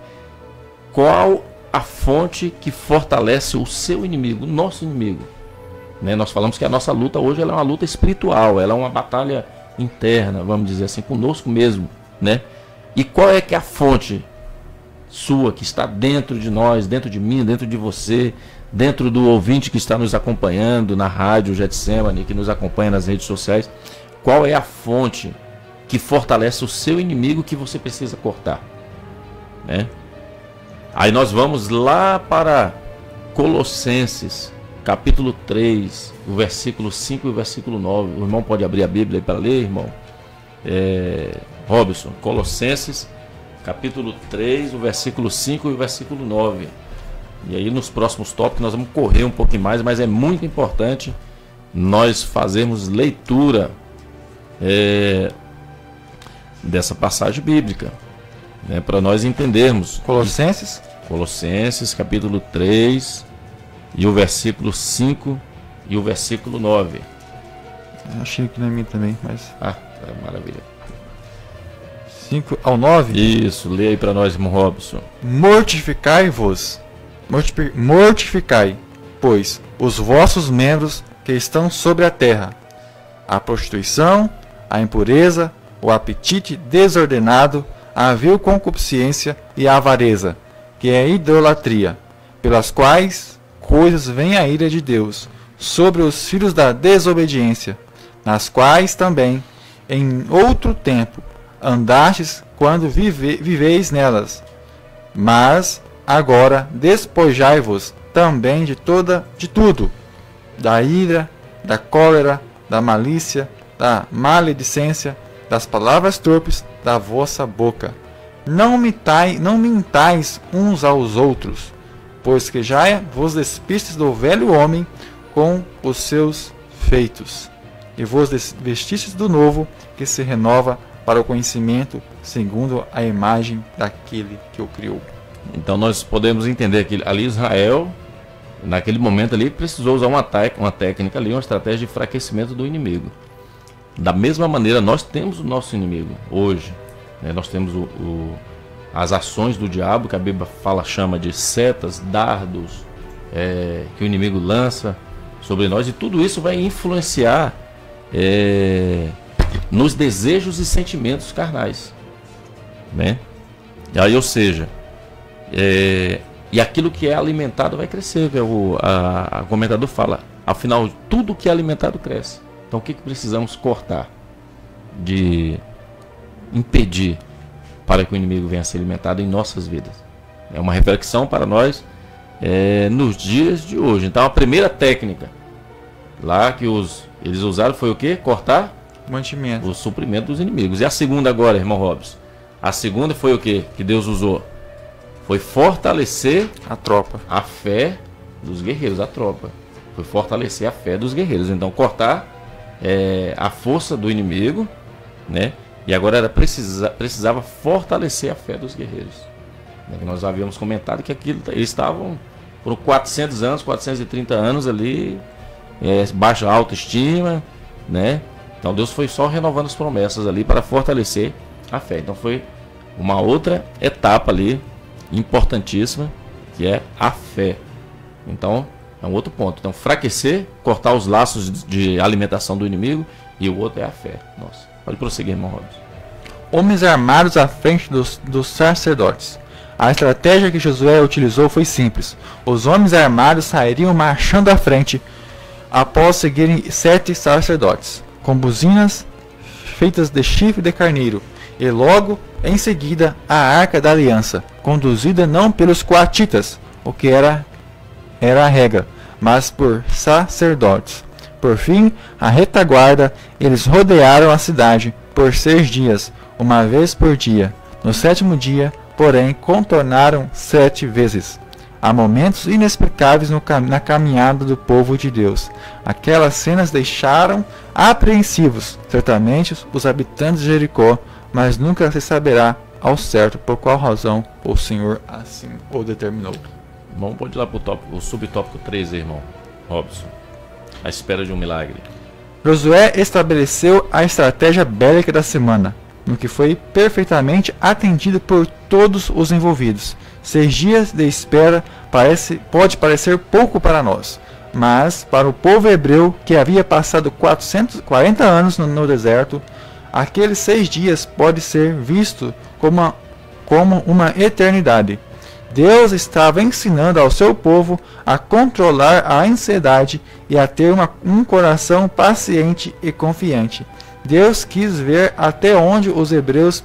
Qual a fonte que fortalece o seu inimigo, o nosso inimigo, né? Nós falamos que a nossa luta hoje ela é uma luta espiritual, ela é uma batalha interna, vamos dizer assim, conosco mesmo, né? E qual é que é a fonte sua que está dentro de nós, dentro de mim, dentro de você, dentro do ouvinte que está nos acompanhando na rádio Getsemane, que nos acompanha nas redes sociais? Qual é a fonte que fortalece o seu inimigo que você precisa cortar, né? Aí nós vamos lá para Colossenses, capítulo 3, o versículo 5 e o versículo 9. O irmão pode abrir a Bíblia aí para ler, irmão? Robson, Colossenses, capítulo 3, o versículo 5 e o versículo 9. E aí nos próximos tópicos nós vamos correr um pouquinho mais, mas é muito importante nós fazermos leitura dessa passagem bíblica, né, para nós entendermos. Colossenses, capítulo 3, e o versículo 5 e o versículo 9. Eu achei que não é mim também, mas... maravilha. 5 ao 9? Isso, lê aí para nós, irmão Robson. Mortificai-vos, mortificai, pois, os vossos membros que estão sobre a terra, a prostituição, a impureza, o apetite desordenado, a vil concupiscência e a avareza, que é a idolatria, pelas quais coisas vem a ira de Deus sobre os filhos da desobediência, nas quais também, em outro tempo, andastes quando viveis nelas. Mas agora despojai-vos também de tudo, da ira, da cólera, da malícia, da maledicência, das palavras torpes da vossa boca. Não mintais uns aos outros, pois que já vos despistes do velho homem com os seus feitos, e vos vestistes do novo, que se renova para o conhecimento segundo a imagem daquele que o criou. Então nós podemos entender que ali Israel, naquele momento ali, precisou usar uma técnica ali, uma estratégia de enfraquecimento do inimigo. Da mesma maneira, nós temos o nosso inimigo hoje, né? Nós temos as ações do diabo, que a Bíblia chama de setas, dardos, que o inimigo lança sobre nós, e tudo isso vai influenciar nos desejos e sentimentos carnais, né? E aí, ou seja, e aquilo que é alimentado vai crescer, que o comentador fala, afinal, tudo que é alimentado cresce. Então o que precisamos cortar, de impedir para que o inimigo venha a ser alimentado em nossas vidas? É uma reflexão para nós nos dias de hoje. Então a primeira técnica lá que eles usaram foi o que? Cortar mantimento, o suprimento dos inimigos. E a segunda agora, irmão Robson? A segunda foi o que Deus usou? Foi fortalecer a tropa, a fé dos guerreiros, a tropa. Foi fortalecer a fé dos guerreiros. Então cortar a força do inimigo, né? E agora precisava fortalecer a fé dos guerreiros. Nós havíamos comentado que eles estavam por 400 anos, 430 anos ali, baixa autoestima, né? Então Deus foi só renovando as promessas ali para fortalecer a fé. Então foi uma outra etapa ali, importantíssima, que é a fé. Então é um outro ponto. Então enfraquecer, cortar os laços de alimentação do inimigo, e o outro é a fé. Nossa, pode prosseguir, irmão Robson. Homens armados à frente dos sacerdotes. A estratégia que Josué utilizou foi simples. Os homens armados sairiam marchando à frente após seguirem 7 sacerdotes, com buzinas feitas de chifre de carneiro, e logo em seguida a Arca da Aliança, conduzida não pelos coatitas, o que era a regra, mas por sacerdotes. Por fim, a retaguarda, eles rodearam a cidade por 6 dias, uma vez por dia. No 7º dia, porém, contornaram 7 vezes. Há momentos inexplicáveis na caminhada do povo de Deus. Aquelas cenas deixaram apreensivos, certamente, os habitantes de Jericó, mas nunca se saberá ao certo por qual razão o Senhor assim o determinou. Bom, pode ir lá para o subtópico 3, irmão Robson. À espera de um milagre. Josué estabeleceu a estratégia bélica da semana, no que foi perfeitamente atendido por todos os envolvidos. 6 dias de espera pode parecer pouco para nós, mas para o povo hebreu que havia passado 440 anos no deserto, aqueles 6 dias pode ser visto como uma eternidade. Deus estava ensinando ao seu povo a controlar a ansiedade e a ter um coração paciente e confiante. Deus quis ver até onde os hebreus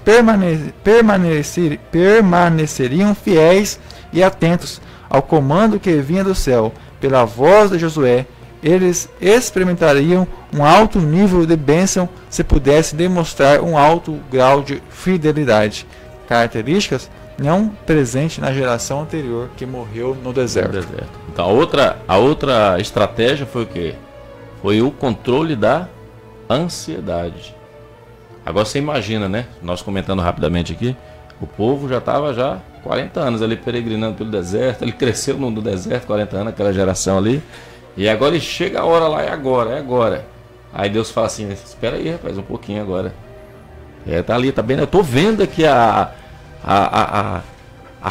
permaneceriam fiéis e atentos ao comando que vinha do céu. Pela voz de Josué, eles experimentariam um alto nível de bênção se pudesse demonstrar um alto grau de fidelidade. Características não presentes na geração anterior que morreu no deserto. Então a outra estratégia foi o quê? Foi o controle da ansiedade. Agora você imagina, né? Nós comentando rapidamente aqui, o povo já estava 40 anos ali peregrinando pelo deserto, ele cresceu no deserto, 40 anos, aquela geração ali, e agora ele chega a hora lá, é agora. Aí Deus fala assim, espera aí, rapaz, um pouquinho agora. Tá ali, tá bem, eu tô vendo aqui a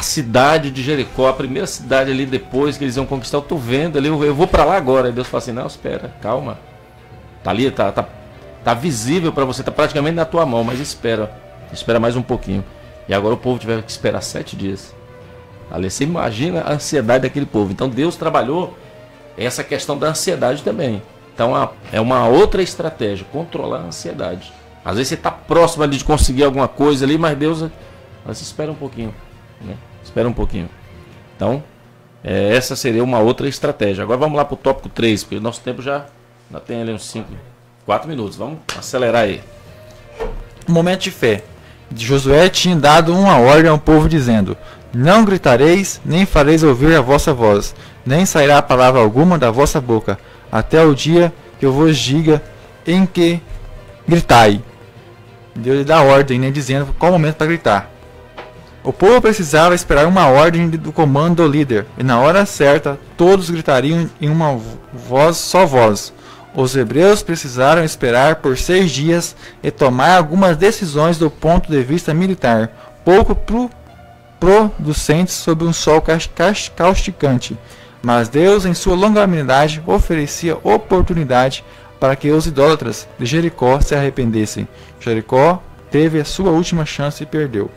cidade de Jericó, a primeira cidade ali depois que eles iam conquistar, eu tô vendo ali, eu vou para lá agora. Aí Deus fala assim, não, espera, calma. Tá ali, tá visível para você, tá praticamente na tua mão, mas espera mais um pouquinho. E agora o povo tiver que esperar 7 dias. Ali, você imagina a ansiedade daquele povo. Então Deus trabalhou essa questão da ansiedade também. Então é uma outra estratégia, controlar a ansiedade. Às vezes você está próximo ali de conseguir alguma coisa ali, mas Deus espera um pouquinho, né? Espera um pouquinho. Então essa seria uma outra estratégia. Agora vamos lá para o tópico 3, porque o nosso tempo já tem ali uns 4 minutos. Vamos acelerar aí. Momento de fé. Josué tinha dado uma ordem ao povo dizendo: não gritareis, nem fareis ouvir a vossa voz, nem sairá palavra alguma da vossa boca, até o dia que eu vos diga em que gritai. Deus lhe dá ordem, né, dizendo qual momento para gritar. O povo precisava esperar uma ordem do comando do líder, e na hora certa todos gritariam em uma só voz. Os hebreus precisaram esperar por 6 dias e tomar algumas decisões do ponto de vista militar, pouco producentes sob um sol causticante. Mas Deus, em sua longanimidade, oferecia oportunidade para que os idólatras de Jericó se arrependessem. Jericó teve a sua última chance e perdeu.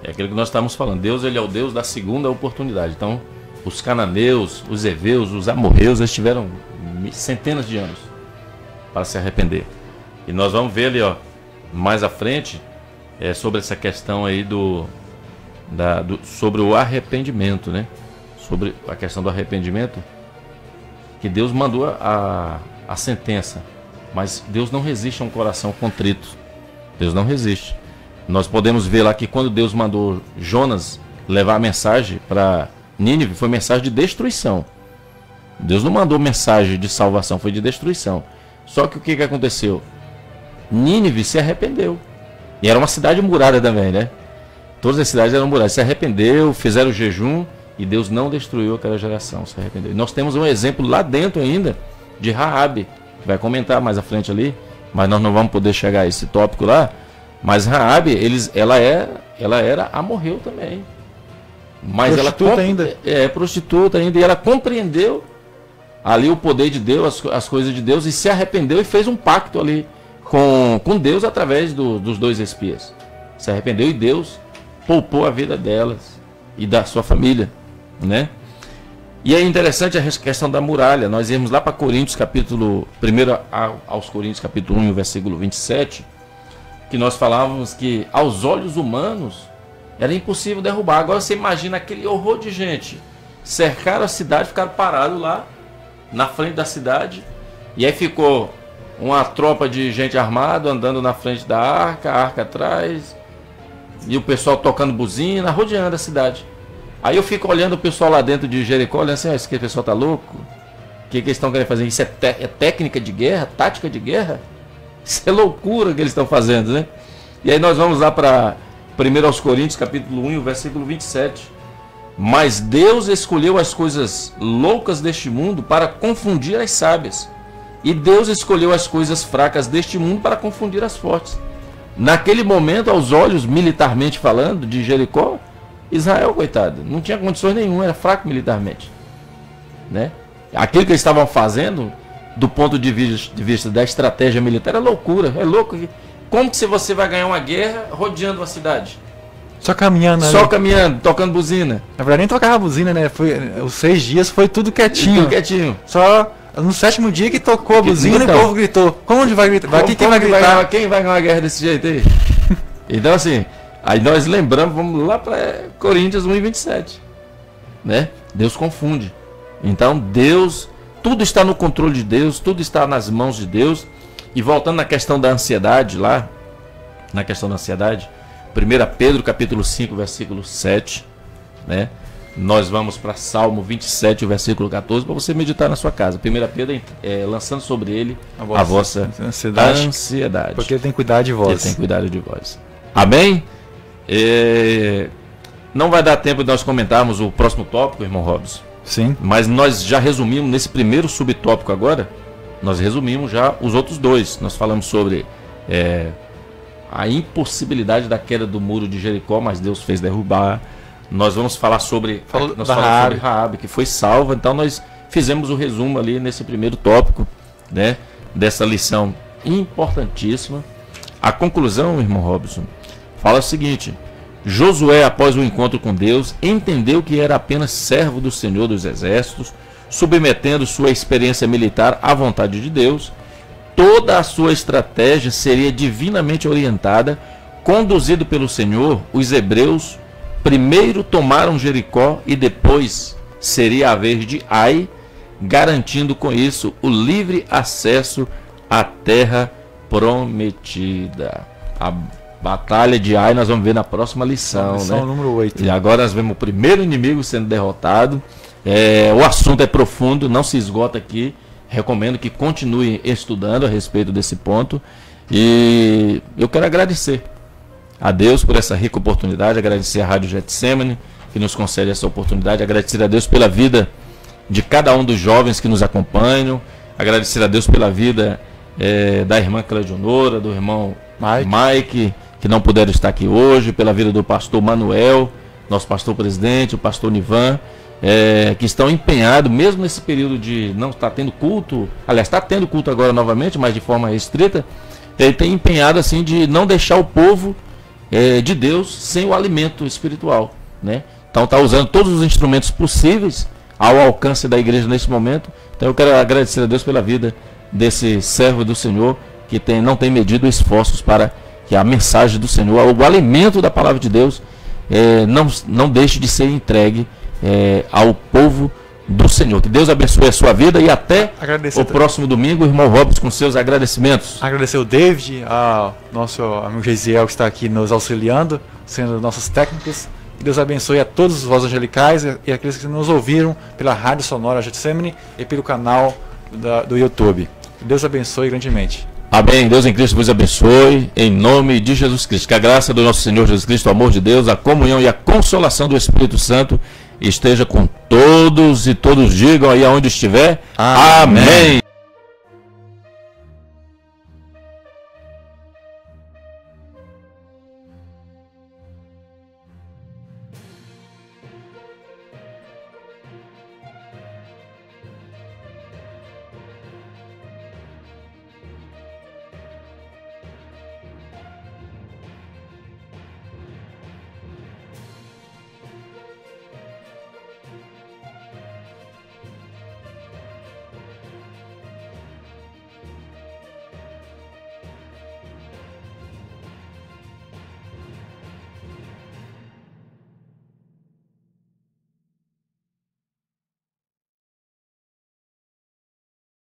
É aquilo que nós estamos falando. Deus, ele é o Deus da segunda oportunidade. Então, os cananeus, os heveus, os amorreus, eles tiveram centenas de anos para se arrepender. E nós vamos ver ali, ó, mais à frente, sobre essa questão aí sobre o arrependimento, né? Sobre a questão do arrependimento, que Deus mandou a sentença, mas Deus não resiste a um coração contrito. Deus não resiste. Nós podemos ver lá que quando Deus mandou Jonas levar a mensagem para Nínive, foi mensagem de destruição. Deus não mandou mensagem de salvação, foi de destruição. Só que o que aconteceu? Nínive se arrependeu. E era uma cidade murada também, né? Todas as cidades eram muradas. Se arrependeu, fizeram jejum e Deus não destruiu aquela geração. Se arrependeu. E nós temos um exemplo lá dentro ainda de Raabe. Vai comentar mais à frente ali, mas nós não vamos poder chegar a esse tópico lá. Mas Raabe, ela era amorreu também. Mas prostituta ainda. Prostituta ainda. E ela compreendeu ali o poder de Deus, as coisas de Deus, e se arrependeu e fez um pacto ali com Deus através dos dois espias. Se arrependeu e Deus poupou a vida delas e da sua família, né? E é interessante a questão da muralha. Nós íamos lá para Coríntios, capítulo 1 aos Coríntios, capítulo 1, versículo 27, que nós falávamos que aos olhos humanos era impossível derrubar. Agora você imagina aquele horror de gente. Cercaram a cidade, ficaram parados lá na frente da cidade, e aí ficou uma tropa de gente armada andando na frente da arca, a arca atrás, e o pessoal tocando buzina, rodeando a cidade. Aí eu fico olhando o pessoal lá dentro de Jericó, olhando assim, esse pessoal tá louco? O que eles estão querendo fazer? Isso é técnica de guerra? Tática de guerra? Isso é loucura que eles estão fazendo, né? E aí nós vamos lá para 1 aos Coríntios, capítulo 1, versículo 27. Mas Deus escolheu as coisas loucas deste mundo para confundir as sábias. E Deus escolheu as coisas fracas deste mundo para confundir as fortes. Naquele momento, aos olhos, militarmente falando, de Jericó, Israel, coitado, não tinha condições nenhuma, era fraco militarmente, né? Aquilo que eles estavam fazendo, do ponto de vista da estratégia militar, é loucura, é louco. Como que você vai ganhar uma guerra rodeando uma cidade? Só caminhando, Só caminhando, tocando buzina. Na verdade nem tocava buzina, né? Os 6 dias foi tudo quietinho. Tudo quietinho. Só no 7º dia que tocou a buzina então, e o povo gritou. Como onde vai gritar? Quem vai gritar? Quem vai ganhar uma guerra desse jeito aí? Então assim, aí nós lembramos, vamos lá para Coríntios 1:27, né? Deus confunde. Então Deus, tudo está no controle de Deus, tudo está nas mãos de Deus. E voltando na questão da ansiedade lá, na questão da ansiedade, 1 Pedro capítulo 5, versículo 7, né? Nós vamos para Salmo 27, versículo 14, para você meditar na sua casa. 1 Pedro lançando sobre ele a vossa ansiedade. Porque ele tem cuidado de vós. Ele tem cuidado de vós. Amém? Não vai dar tempo de nós comentarmos o próximo tópico, irmão Robson. Sim. Mas nós já resumimos nesse primeiro subtópico agora. Nós resumimos já os outros dois. Nós falamos sobre a impossibilidade da queda do muro de Jericó, mas Deus fez derrubar. Nós vamos falar sobre Raabe, que foi salva. Então nós fizemos o resumo ali nesse primeiro tópico, né, dessa lição importantíssima. A conclusão, irmão Robson, fala o seguinte: Josué, após o encontro com Deus, entendeu que era apenas servo do Senhor dos Exércitos, submetendo sua experiência militar à vontade de Deus. Toda a sua estratégia seria divinamente orientada. Conduzido pelo Senhor, os hebreus primeiro tomaram Jericó e depois seria a vez de Ai, garantindo com isso o livre acesso à terra prometida. A batalha de Ai nós vamos ver na próxima lição, né? Número 8. E agora nós vemos o primeiro inimigo sendo derrotado. O assunto é profundo, não se esgota aqui. Recomendo que continue estudando a respeito desse ponto. E eu quero agradecer a Deus por essa rica oportunidade, agradecer a Rádio Getsemane, que nos concede essa oportunidade, agradecer a Deus pela vida de cada um dos jovens que nos acompanham, agradecer a Deus pela vida da irmã Cleudionora, do irmão Mike, que não puderam estar aqui hoje, pela vida do pastor Manuel, nosso pastor presidente, o pastor Nivan, que estão empenhados, mesmo nesse período de não estar tendo culto, aliás, está tendo culto agora novamente, mas de forma restrita, ele tem empenhado assim de não deixar o povo de Deus sem o alimento espiritual, né? Então está usando todos os instrumentos possíveis ao alcance da igreja nesse momento. Então eu quero agradecer a Deus pela vida desse servo do Senhor, que não tem medido esforços para que a mensagem do Senhor, o alimento da palavra de Deus, não deixe de ser entregue ao povo do Senhor. Que Deus abençoe a sua vida e até o próximo domingo, irmão Robson, com seus agradecimentos. Agradecer o David, ao nosso amigo Geisiel, que está aqui nos auxiliando, sendo nossos técnicos. Que Deus abençoe a todos os vozes angelicais e aqueles que nos ouviram pela Rádio Sonora Getsemane e pelo canal do YouTube. Que Deus abençoe grandemente. Amém. Deus em Cristo vos abençoe, em nome de Jesus Cristo. Que a graça do nosso Senhor Jesus Cristo, o amor de Deus, a comunhão e a consolação do Espírito Santo esteja com todos e todos digam aí aonde estiver. Amém.